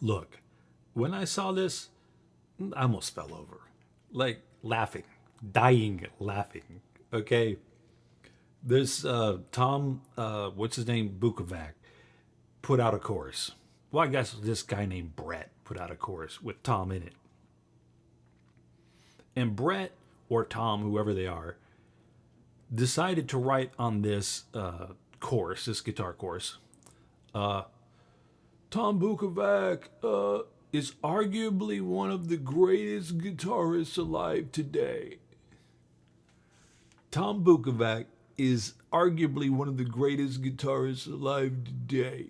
Look, when I saw this, I almost fell over. Like laughing, dying laughing. Okay. This Tom, what's his name? Bukovac put out a chorus. Well, I guess this guy named Brett put out a chorus with Tom in it. And Brett or Tom, whoever they are, decided to write on this chorus, this guitar chorus. Tom Bukovac is arguably one of the greatest guitarists alive today. Tom Bukovac is arguably one of the greatest guitarists alive today.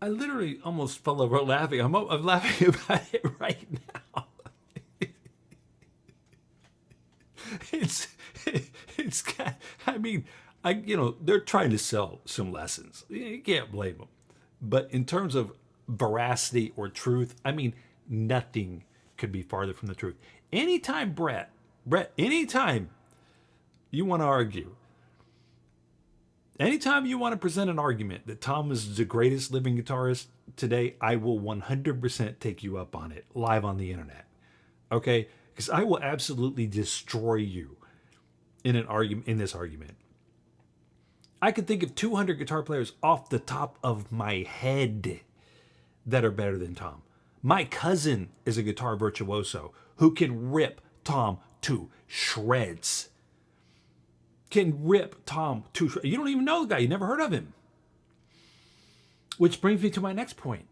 I literally almost fell over laughing. I'm laughing about it right now. it's I mean, they're trying to sell some lessons. You can't blame them. But in terms of veracity or truth, I mean, nothing could be farther from the truth. Anytime Brett, anytime you want to argue, anytime you want to present an argument that Tom is the greatest living guitarist today, I will 100% take you up on it live on the internet. Okay? Because I will absolutely destroy you in this argument. I could think of 200 guitar players off the top of my head that are better than Tom. My cousin is a guitar virtuoso who can rip Tom to shreds. You don't even know the guy. You never heard of him. Which brings me to my next point.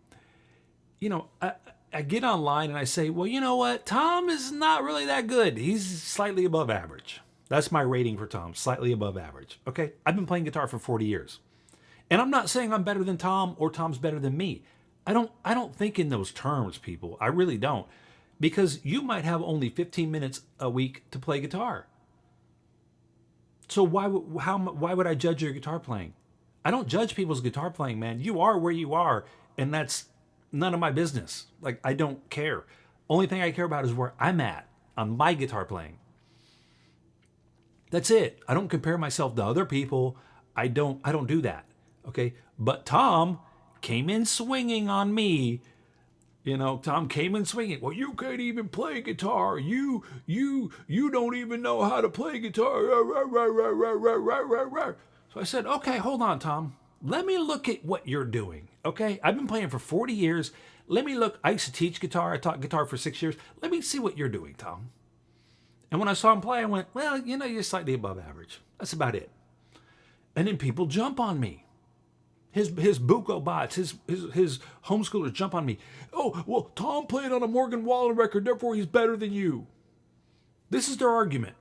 I get online and I say, well, you know what? Tom is not really that good. He's slightly above average. That's my rating for Tom, slightly above average. Okay? I've been playing guitar for 40 years. And I'm not saying I'm better than Tom or Tom's better than me. I don't think in those terms, people. I really don't. Because you might have only 15 minutes a week to play guitar. So why would I judge your guitar playing? I don't judge people's guitar playing, man. You are where you are, and that's none of my business. Like, I don't care. Only thing I care about is where I'm at on my guitar playing. That's it. I don't compare myself to other people. I don't do that. Okay? But Tom came in swinging on me. Tom came in swinging. Well, you can't even play guitar. You don't even know how to play guitar. So I said, okay, hold on, Tom. Let me look at what you're doing. Okay? I've been playing for 40 years. Let me look. I used to teach guitar. I taught guitar for 6 years. Let me see what you're doing, Tom. And when I saw him play, I went, well, you're slightly above average. That's about it. And then people jump on me. His Bukovac, his homeschoolers jump on me. Oh, well, Tom played on a Morgan Wallen record, therefore he's better than you. This is their argument.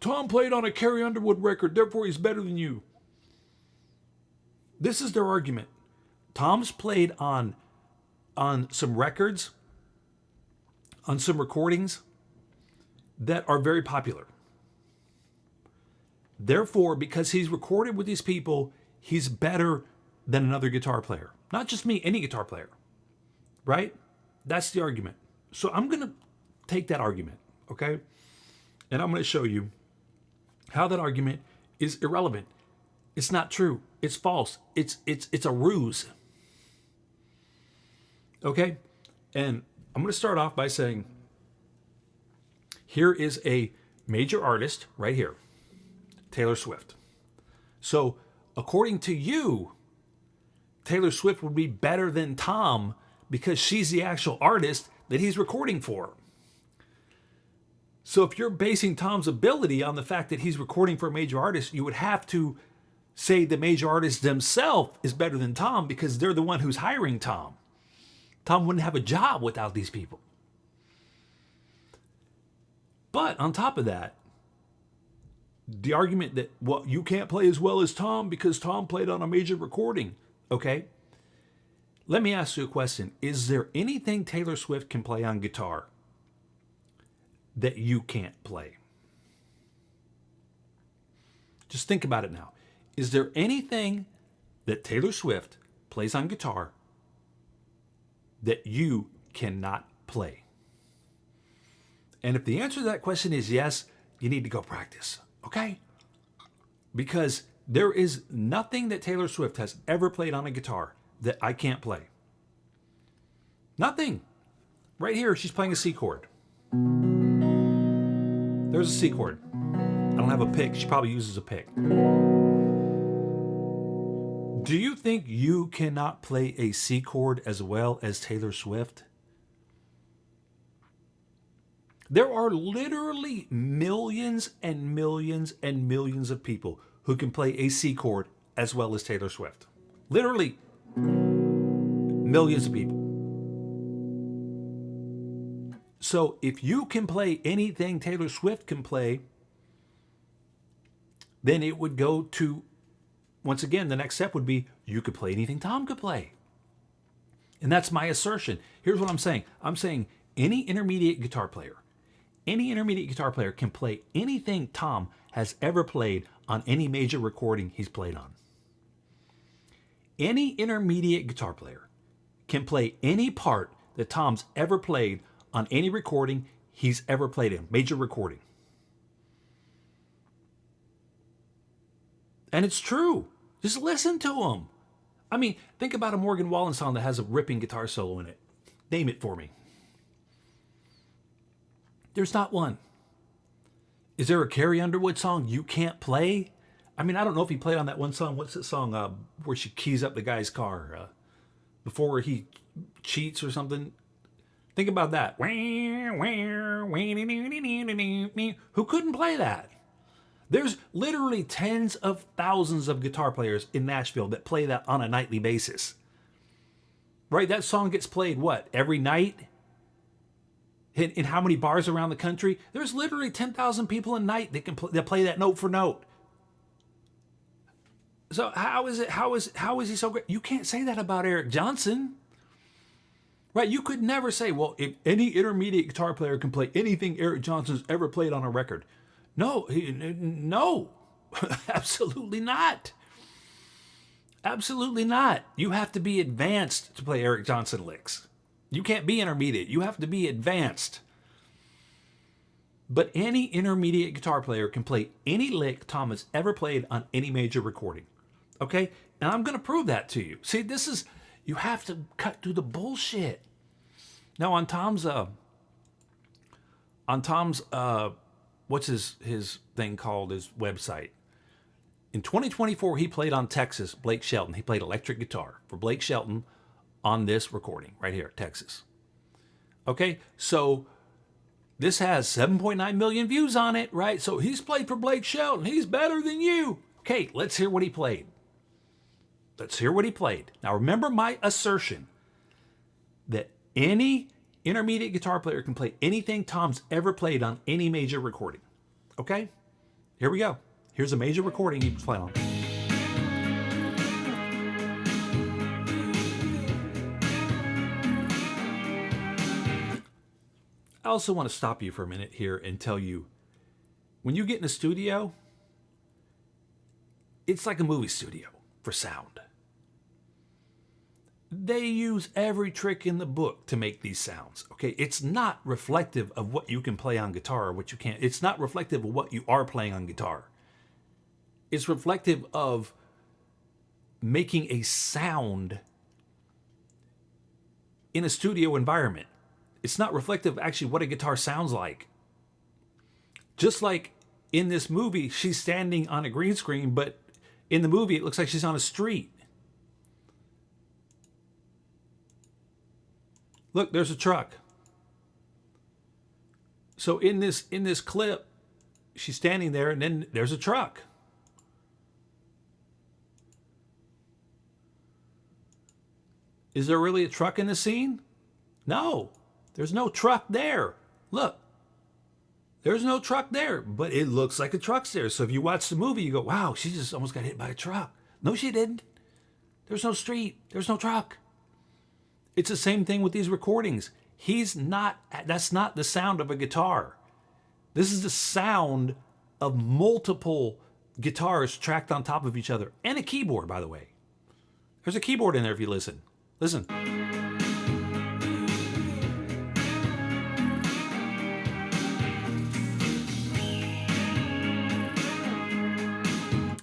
Tom played on a Carrie Underwood record, therefore he's better than you. This is their argument. Tom's played on some records, on some recordings that are very popular. Therefore, because he's recorded with these people, he's better than another guitar player. Not just me, any guitar player. Right? That's the argument. So I'm going to take that argument, okay? And I'm going to show you how that argument is irrelevant. It's not true. It's false. It's a ruse. Okay? And I'm going to start off by saying, here is a major artist right here, Taylor Swift. So, according to you, Taylor Swift would be better than Tom because she's the actual artist that he's recording for. So if you're basing Tom's ability on the fact that he's recording for a major artist, you would have to say the major artist themselves is better than Tom because they're the one who's hiring Tom. Tom wouldn't have a job without these people. But on top of that, the argument that, well, you can't play as well as Tom because Tom played on a major recording. Okay? Let me ask you a question. Is there anything Taylor Swift can play on guitar that you can't play? Just think about it now. Is there anything that Taylor Swift plays on guitar that you cannot play? And if the answer to that question is yes, you need to go practice. Okay? Because there is nothing that Taylor Swift has ever played on a guitar that I can't play. Nothing. Right here, she's playing a C chord. There's a C chord. I don't have a pick. She probably uses a pick. Do you think you cannot play a C chord as well as Taylor Swift? There are literally millions and millions and millions of people who can play a C chord as well as Taylor Swift. Literally millions of people. So if you can play anything Taylor Swift can play, then it would go to, once again, the next step would be you could play anything Tom could play. And that's my assertion. Here's what I'm saying. I'm saying any intermediate guitar player can play anything Tom has ever played on any major recording he's played on. Any intermediate guitar player can play any part that Tom's ever played on any recording he's ever played in, major recording. And it's true. Just listen to him. I mean, think about a Morgan Wallen song that has a ripping guitar solo in it. Name it for me. There's not one. Is there a Carrie Underwood song you can't play? I mean, I don't know if he played on that one song. What's that song where she keys up the guy's car before he cheats or something? Think about that. Who couldn't play that? There's literally tens of thousands of guitar players in Nashville that play that on a nightly basis. Right? That song gets played, what, every night? In how many bars around the country? There's literally 10,000 people a night that play that note for note. So how is he so great? You can't say that about Eric Johnson. Right? You could never say, well, if any intermediate guitar player can play anything Eric Johnson's ever played on a record. No, no, absolutely not. Absolutely not. You have to be advanced to play Eric Johnson licks. You can't be intermediate. You have to be advanced. But any intermediate guitar player can play any lick Tom has ever played on any major recording. Okay? And I'm going to prove that to you. See, you have to cut through the bullshit. Now on Tom's what's his thing called, his website? In 2024, he played on Texas, Blake Shelton. He played electric guitar for Blake Shelton on this recording right here, Texas. Okay, so this has 7.9 million views on it, right? So he's played for Blake Shelton. He's better than you. Okay, let's hear what he played. Now remember my assertion that any intermediate guitar player can play anything Tom's ever played on any major recording. Okay? Here we go. Here's a major recording he was playing on. I also want to stop you for a minute here and tell you, when you get in a studio, it's like a movie studio for sound. They use every trick in the book to make these sounds. Okay, it's not reflective of what you can play on guitar or what you can't. It's not reflective of what you are playing on guitar. It's reflective of making a sound in a studio environment. It's not reflective of actually what a guitar sounds like. Just like in this movie, she's standing on a green screen, but in the movie, it looks like she's on a street. Look, there's a truck. So in this clip, she's standing there and then there's a truck. Is there really a truck in the scene? No, there's no truck there. Look, there's no truck there, but it looks like a truck's there. So if you watch the movie, you go, wow, she just almost got hit by a truck. No, she didn't. There's no street. There's no truck. It's the same thing with these recordings. That's not the sound of a guitar. This is the sound of multiple guitars tracked on top of each other. And a keyboard, by the way. There's a keyboard in there if you listen. Listen.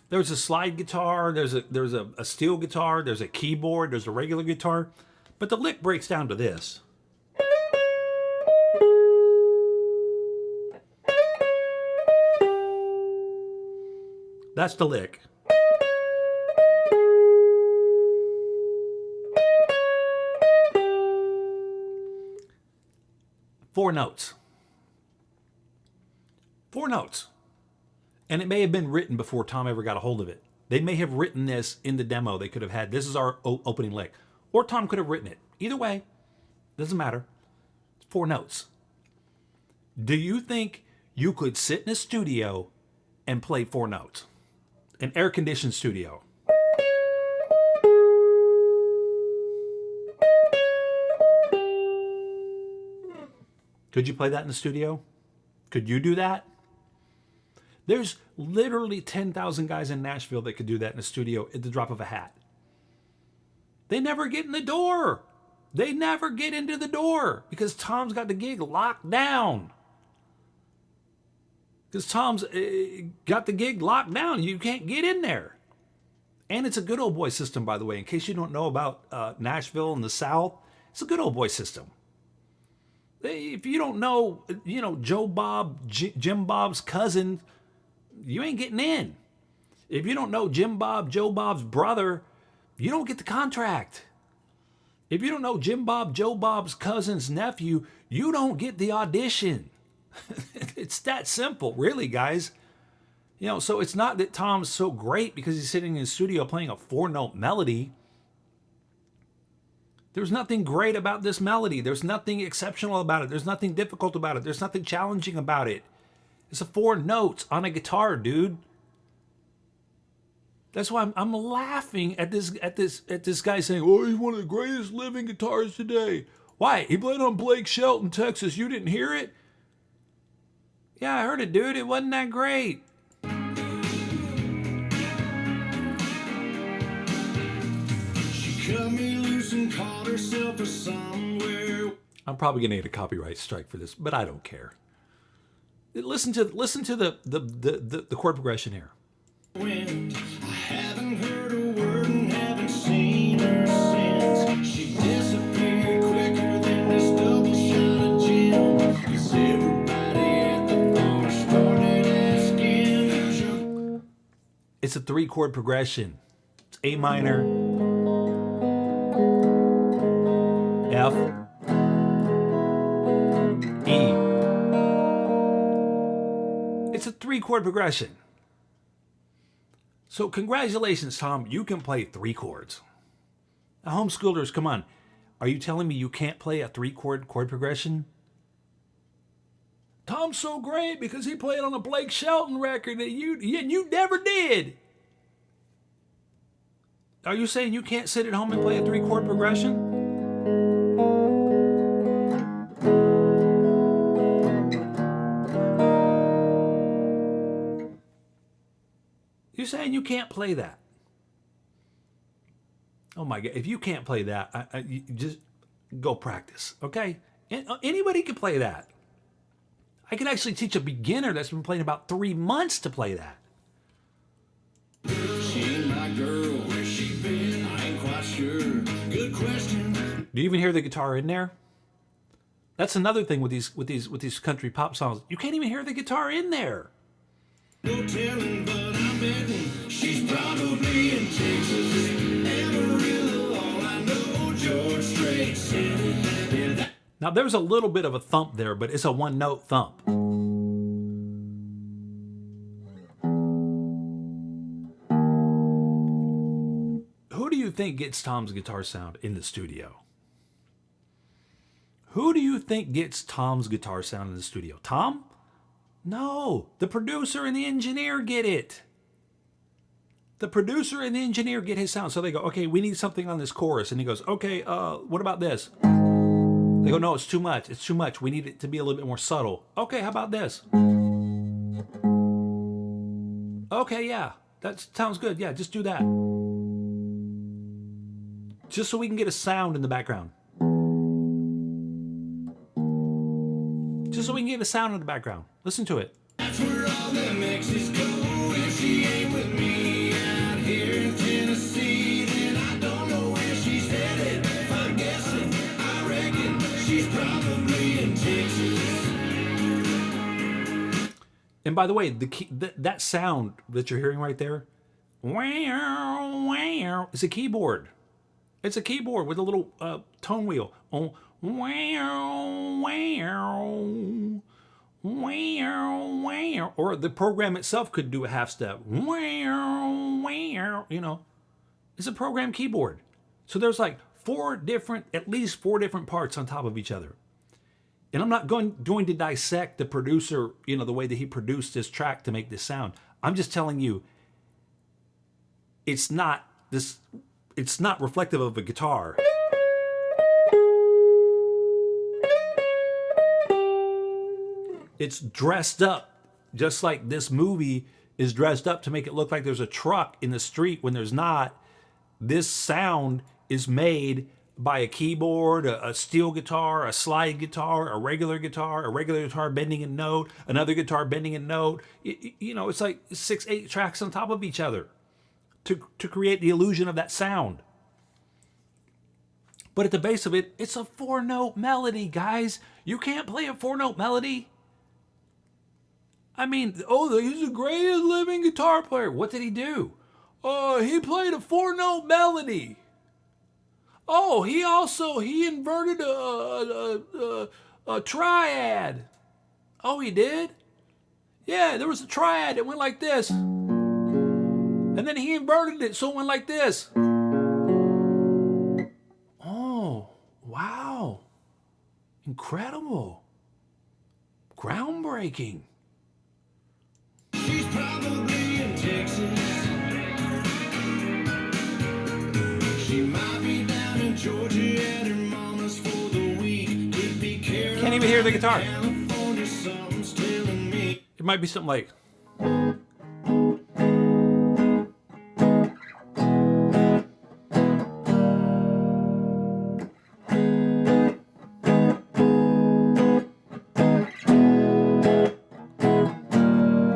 There's a slide guitar, there's a steel guitar, there's a keyboard, there's a regular guitar. But the lick breaks down to this. That's the lick. Four notes. Four notes. And it may have been written before Tom ever got a hold of it. They may have written this in the demo. They could have had, this is our opening lick. Or Tom could have written it. Either way, doesn't matter. It's four notes. Do you think you could sit in a studio and play four notes? An air-conditioned studio. Could you play that in the studio? Could you do that? There's literally 10,000 guys in Nashville that could do that in a studio at the drop of a hat. They never get in the door. They never get into the door because Tom's got the gig locked down. Because Tom's got the gig locked down. You can't get in there. And it's a good old boy system, by the way. In case you don't know about Nashville and the South, it's a good old boy system. If you don't know, Joe Bob, Jim Bob's cousin, you ain't getting in. If you don't know Jim Bob, Joe Bob's brother, you don't get the contract. If you don't know Jim Bob, Joe Bob's cousin's nephew, you don't get the audition. It's that simple, really, guys. So it's not that Tom's so great because he's sitting in his studio playing a four-note melody. There's nothing great about this melody. There's nothing exceptional about it. There's nothing difficult about it. There's nothing challenging about it. It's a four notes on a guitar, dude. That's why I'm laughing at this guy saying, "Oh, he's one of the greatest living guitarists today." Why? He played on Blake Shelton, Texas. You didn't hear it? Yeah, I heard it, dude. It wasn't that great. She cut me loose and caught herself for somewhere. I'm probably gonna get a copyright strike for this, but I don't care. Listen to the chord progression here. Wind. I haven't heard a word and haven't seen her since. She disappeared quicker than this double shot of gin. 'Cause everybody at the bar started asking. It's a 3-chord progression. It's A minor, F, E. It's a 3-chord progression. So congratulations, Tom. You can play 3 chords. Now, homeschoolers, come on. Are you telling me you can't play a 3-chord chord progression? Tom's so great because he played on a Blake Shelton record that you never did. Are you saying you can't sit at home and play a 3-chord progression? You're saying you can't play that? Oh my God! If you can't play that, you just go practice, okay? Anybody can play that. I can actually teach a beginner that's been playing about 3 months to play that. She ain't my girl, where she been? I ain't quite sure. Good question. Do you even hear the guitar in there? That's another thing with these country pop songs. You can't even hear the guitar in there. No telling, but I'm betting she's probably in Texas. Amarillo, all I know, George Strait said. Now there's a little bit of a thump there, but it's a 1-note thump. Who do you think gets Tom's guitar sound in the studio? Who do you think gets Tom's guitar sound in the studio? Tom? No, the producer and the engineer get it. The producer and the engineer get his sound. So they go, okay, we need something on this chorus. And he goes, okay, what about this? They go, no, it's too much. It's too much. We need it to be a little bit more subtle. Okay, how about this? Okay, yeah, that sounds good. Yeah, just do that. Just so we can get a sound in the background. Just so we can get a sound in the background. Listen to it. That's where all the Mexicans go. If she ain't with me out here in Tennessee, then I don't know where she's headed. If I'm guessing And by the way, the key, that sound that you're hearing right there, wow, wow, it's a keyboard. It's a keyboard with a little tone wheel. Oh, wow, wow, wow, wow. Or the program itself could do a half step. Wow, wow. You know, it's a program keyboard. So there's like at least four different parts on top of each other. And I'm not going to dissect the producer, you know, the way that he produced this track to make this sound. I'm just telling you, it's not reflective of a guitar. It's dressed up just like this movie is dressed up to make it look like there's a truck in the street when there's not. This sound is made by a keyboard, a steel guitar, a slide guitar, a regular guitar bending a note, another guitar bending a note. You know, it's like 6-8 tracks on top of each other to create the illusion of that sound. But at the base of it, it's a 4-note melody, guys. You can't play a 4-note melody. I mean, he's the greatest living guitar player. What did he do? He played a 4-note melody. Oh, he inverted a triad. Oh, he did? Yeah, there was a triad that went like this. And then he inverted it so it went like this. Oh, wow. Incredible. Groundbreaking. She's probably in Texas. She might be down in Georgia at her mama's for the week. Can't even hear the guitar. It might be something like.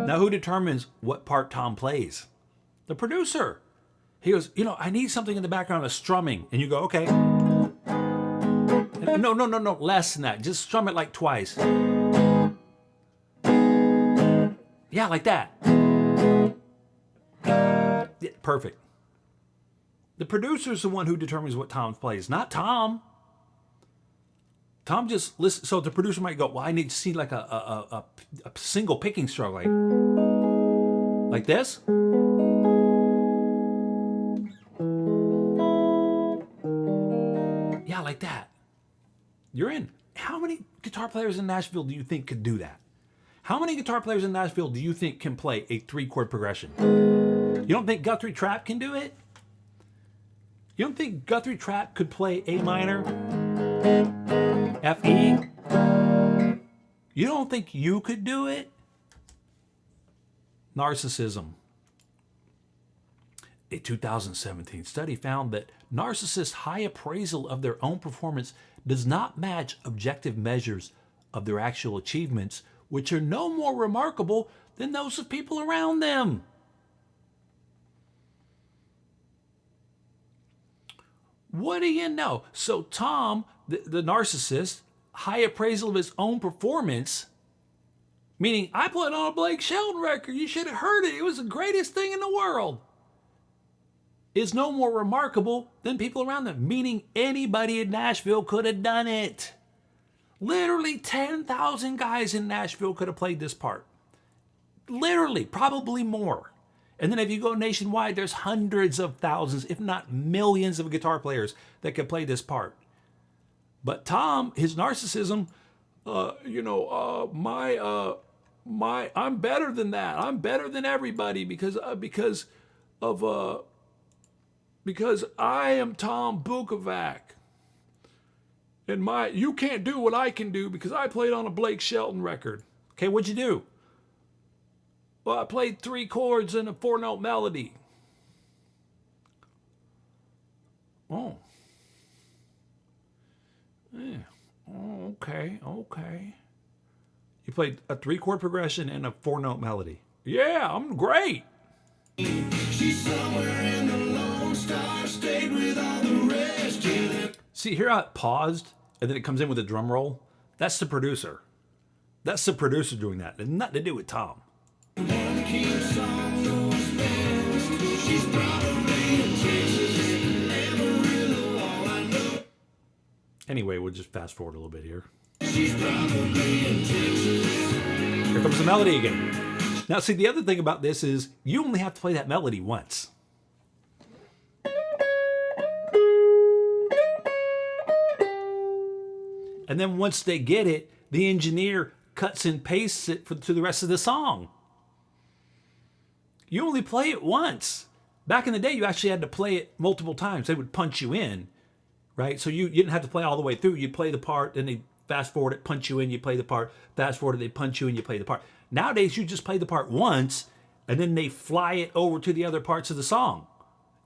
Now, who determines what part Tom plays? The producer. He goes, I need something in the background of strumming. And you go, okay. No, less than that. Just strum it like twice. Yeah, like that. Yeah, perfect. The producer's the one who determines what Tom plays, not Tom. Tom just listens. So the producer might go, well, I need to see like a single picking stroke, like this. Yeah, like that. You're in. How many guitar players in Nashville do you think could do that? How many guitar players in Nashville do you think can play a 3-chord progression? You don't think Guthrie Trapp can do it? You don't think Guthrie Trapp could play A minor, F, E? You don't think you could do it? Narcissism. A 2017 study found that narcissists' high appraisal of their own performance does not match objective measures of their actual achievements, which are no more remarkable than those of people around them. What do you know? So Tom, the narcissist, high appraisal of his own performance, meaning I put on a Blake Shelton record, you should have heard it, it was the greatest thing in the world, is no more remarkable than people around them, meaning anybody in Nashville could have done it. Literally 10,000 guys in Nashville could have played this part. Literally, probably more. And then if you go nationwide, there's hundreds of thousands, if not millions of guitar players that could play this part. But Tom, his narcissism, I'm better than that. I'm better than everybody because I am Tom Bukovac. And you can't do what I can do because I played on a Blake Shelton record. Okay, what'd you do? Well, I played 3 chords and a 4-note melody. Oh. Yeah. Oh, okay. You played a 3-chord progression and a 4-note melody. Yeah, I'm great. She's somewhere in the Lone Star State with all the rest. See, here I paused and then it comes in with a drum roll. That's the producer. That's the producer doing that. It has nothing to do with Tom. Anyway, we'll just fast forward a little bit here. Here comes the melody again. Now, see, the other thing about this is you only have to play that melody once. And then once they get it, the engineer cuts and pastes it to the rest of the song. You only play it once. Back in the day, you actually had to play it multiple times. They would punch you in, right? So you didn't have to play all the way through. You'd play the part, then they fast forward it, punch you in, you play the part. Fast forward it, they punch you in, you play the part. Nowadays, you just play the part once, and then they fly it over to the other parts of the song.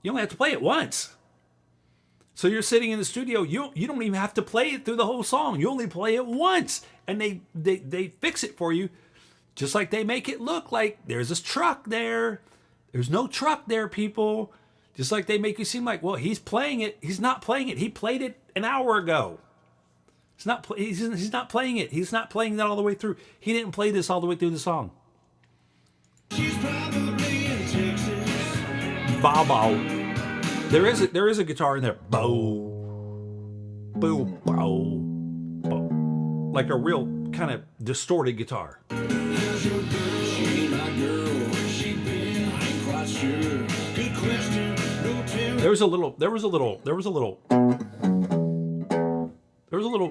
You only have to play it once. So you're sitting in the studio, you don't even have to play it through the whole song. You only play it once, and they fix it for you, just like they make it look like there's this truck there. There's no truck there, people. Just like they make you seem like, well, he's playing it. He's not playing it. He played it an hour ago. He's not playing it. He's not playing that all the way through. He didn't play this all the way through the song. She's probably in Texas. Bow bow. There is a guitar in there. Bow. Boo. Bow. Bow. Like a real kind of distorted guitar. How's your girl? She ain't my girl. She been, I ain't quite sure. Good question. There was a little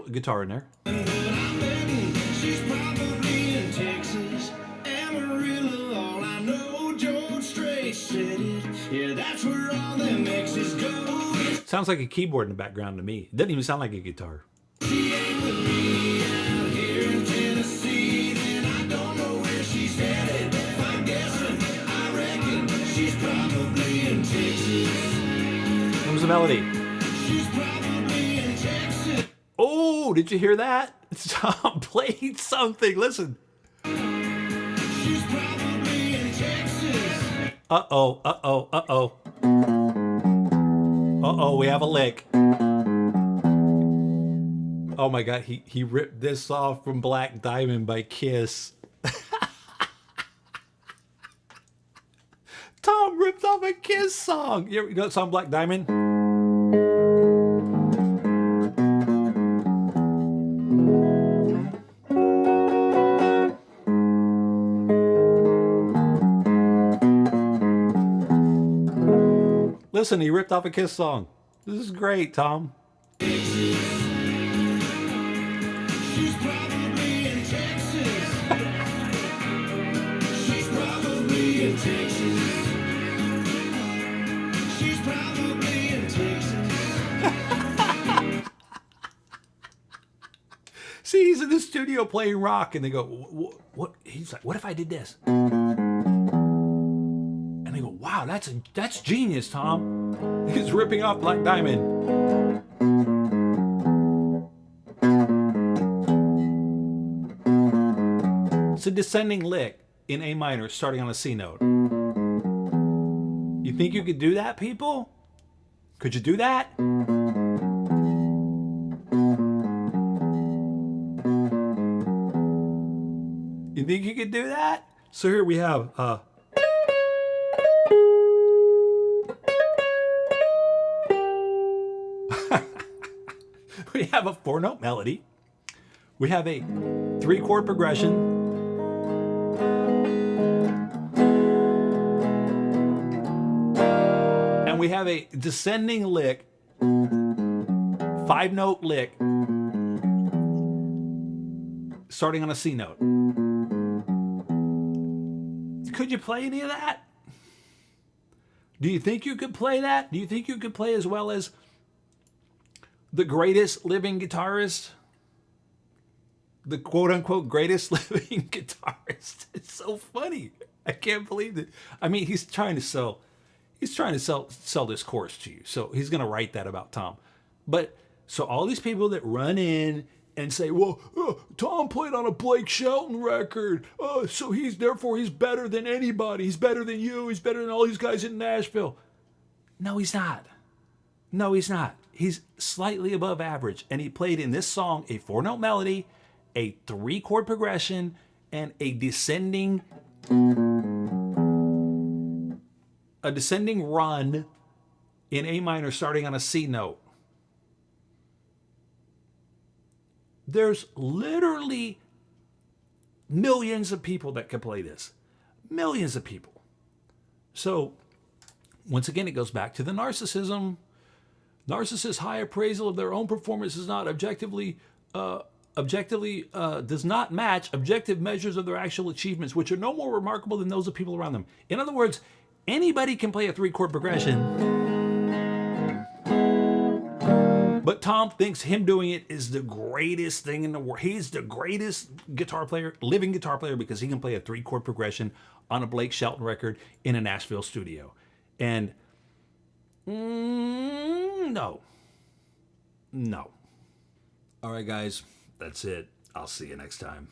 guitar in there. She's probably in Texas. Amarillo, all I know, George Strait said it. Yeah, that's where all them exes go. Sounds like a keyboard in the background to me. It doesn't even sound like a guitar. She ain't with me out here in Tennessee, then I don't know where she's headed. If I'm guessing, I reckon she's probably in Texas. Comes the melody. She's probably in Texas. Oh, did you hear that? Tom played something. Listen. She's probably in Texas. Uh-oh, uh-oh, uh-oh. Uh-oh, we have a lick. Oh my God, he ripped this off from Black Diamond by Kiss. Tom ripped off a Kiss song. You know that song, Black Diamond? Listen, he ripped off a Kiss song. This is great, Tom. She's probably in Texas. She's probably in Texas. She's probably in Texas. See, he's in the studio playing rock, and they go, "What?" He's like, "What if I did this?" And they go, "Wow, that's genius, Tom." He's ripping off Black Diamond. It's a descending lick in A minor, starting on a C note. You think you could do that, people? Could you do that? You think you could do that? So here we have we have a 4-note melody. We have a 3-chord progression. And we have a descending lick, 5-note lick, starting on a C note. Could you play any of that? Do you think you could play that? Do you think you could play as well as the greatest living guitarist? The quote-unquote greatest living guitarist. It's so funny. I can't believe it. I mean, he's trying to sell this course to you. So he's going to write that about Tom. But so all these people that run in and say, well, Tom played on a Blake Shelton record, so he's better than anybody. He's better than you. He's better than all these guys in Nashville. No, he's not. No, he's not. He's slightly above average. And he played in this song a 4-note melody, a 3-chord progression, and a descending run in A minor starting on a C note. There's literally millions of people that can play this. Millions of people. So, once again, it goes back to the narcissism. Narcissists' high appraisal of their own performance is not objectively does not match objective measures of their actual achievements, which are no more remarkable than those of people around them. In other words, anybody can play a 3-chord progression, but Tom thinks him doing it is the greatest thing in the world. He's the greatest guitar player, living guitar player, because he can play a 3-chord progression on a Blake Shelton record in a Nashville studio. And no. All right, guys, that's it. I'll see you next time.